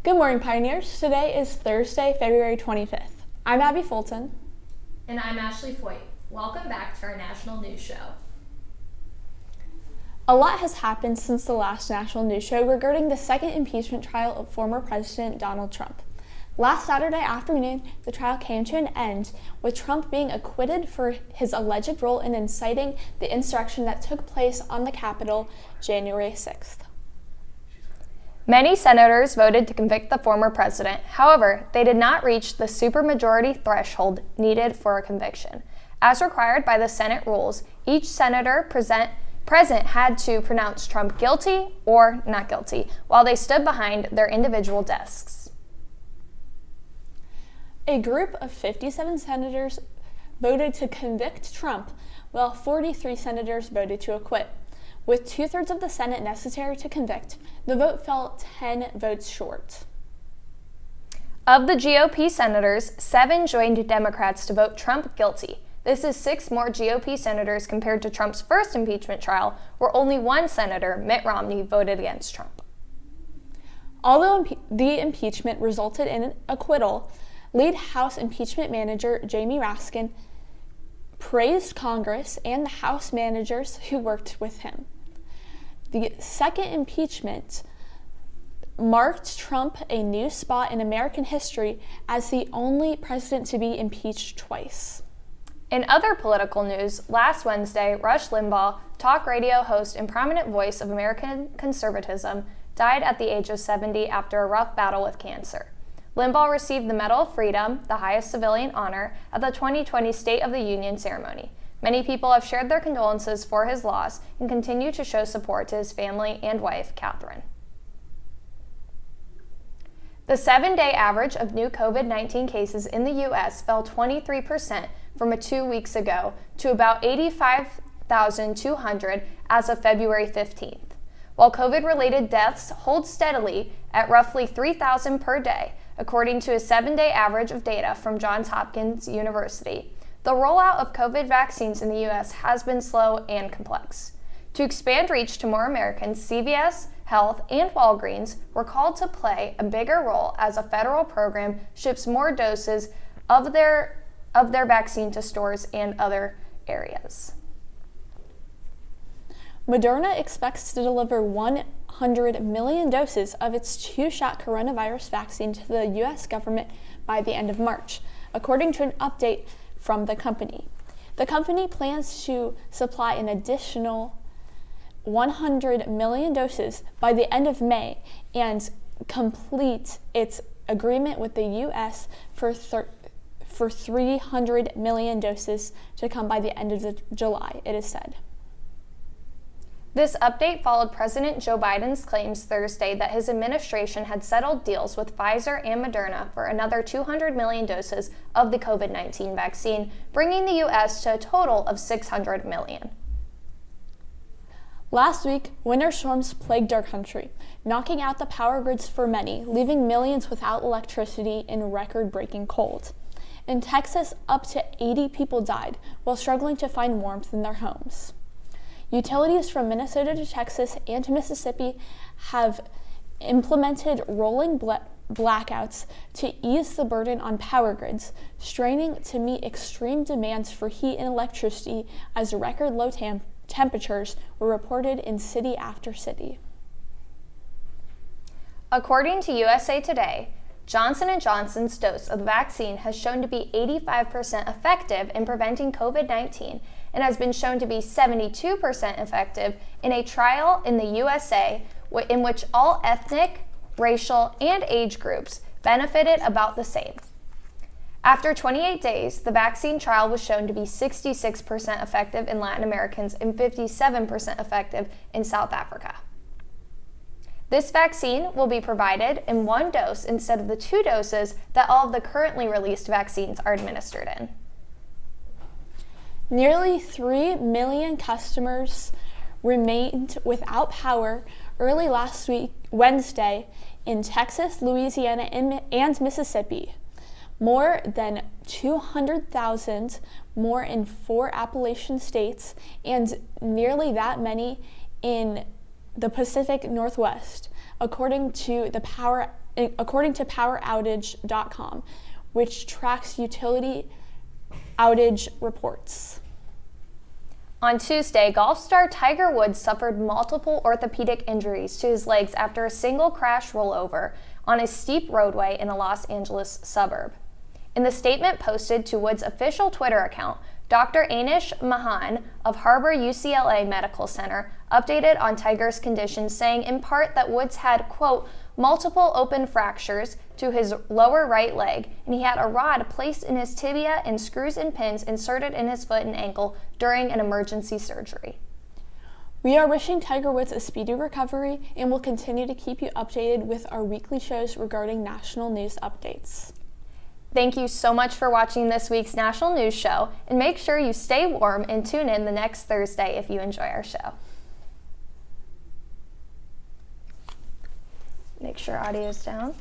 Good morning, Pioneers. Today is Thursday, February 25th. I'm Abby Fulton. And I'm Ashley Foyt. Welcome back to our national news show. A lot has happened since the last national news show regarding the second impeachment trial of former President Donald Trump. Last Saturday afternoon, the trial came to an end, with Trump being acquitted for his alleged role in inciting the insurrection that took place on the Capitol January 6th. Many senators voted to convict the former president. However, they did not reach the supermajority threshold needed for a conviction. As required by the Senate rules, each senator present had to pronounce Trump guilty or not guilty while they stood behind their individual desks. A group of 57 senators voted to convict Trump, while 43 senators voted to acquit. With 2/3 of the Senate necessary to convict, the vote fell 10 votes short. Of the GOP senators, 7 joined Democrats to vote Trump guilty. This is 6 more GOP senators compared to Trump's first impeachment trial, where only 1 senator, Mitt Romney, voted against Trump. Although the impeachment resulted in an acquittal, lead House impeachment manager Jamie Raskin praised Congress and the House managers who worked with him. The second impeachment marked Trump a new spot in American history as the only president to be impeached twice. In other political news, last Wednesday, Rush Limbaugh, talk radio host and prominent voice of American conservatism, died at the age of 70 after a rough battle with cancer. Limbaugh received the Medal of Freedom, the highest civilian honor, at the 2020 State of the Union ceremony. Many people have shared their condolences for his loss and continue to show support to his family and wife, Catherine. The 7-day average of new COVID-19 cases in the U.S. fell 23% from 2 weeks ago to about 85,200 as of February 15th, while COVID-related deaths hold steadily at roughly 3,000 per day, according to a 7-day average of data from Johns Hopkins University. The rollout of COVID vaccines in the U.S. has been slow and complex. To expand reach to more Americans, CVS Health and Walgreens were called to play a bigger role as a federal program ships more doses of their vaccine to stores and other areas. Moderna expects to deliver 100 million doses of its 2-shot coronavirus vaccine to the U.S. government by the end of March, according to an update from the company. The company plans to supply an additional 100 million doses by the end of May and complete its agreement with the U.S. for 300 million doses to come by the end of July, it is said. This update followed President Joe Biden's claims Thursday that his administration had settled deals with Pfizer and Moderna for another 200 million doses of the COVID-19 vaccine, bringing the U.S. to a total of 600 million. Last week, winter storms plagued our country, knocking out the power grids for many, leaving millions without electricity in record-breaking cold. In Texas, up to 80 people died while struggling to find warmth in their homes. Utilities from Minnesota to Texas and to Mississippi have implemented rolling blackouts to ease the burden on power grids, straining to meet extreme demands for heat and electricity as record low temperatures were reported in city after city. According to USA Today, Johnson & Johnson's dose of the vaccine has shown to be 85% effective in preventing COVID-19 and has been shown to be 72% effective in a trial in the USA in which all ethnic, racial, and age groups benefited about the same. After 28 days, the vaccine trial was shown to be 66% effective in Latin Americans and 57% effective in South Africa. This vaccine will be provided in 1 dose instead of the 2 doses that all of the currently released vaccines are administered in. Nearly 3 million customers remained without power early last week, Wednesday, in Texas, Louisiana, and Mississippi. More than 200,000 more in 4 Appalachian states, and nearly that many in the Pacific Northwest, according to the Power according to poweroutage.com, which tracks utility outage reports. On Tuesday, golf star Tiger Woods suffered multiple orthopedic injuries to his legs after a single crash rollover on a steep roadway in a Los Angeles suburb. In the statement posted to Woods' official Twitter account, Dr. Anish Mahan of Harbor UCLA Medical Center updated on Tiger's condition, saying in part that Woods had, quote, multiple open fractures to his lower right leg, and he had a rod placed in his tibia and screws and pins inserted in his foot and ankle during an emergency surgery. We are wishing Tiger Woods a speedy recovery and will continue to keep you updated with our weekly shows regarding national news updates. Thank you so much for watching this week's National News Show, and make sure you stay warm and tune in the next Thursday if you enjoy our show. Make sure audio's down.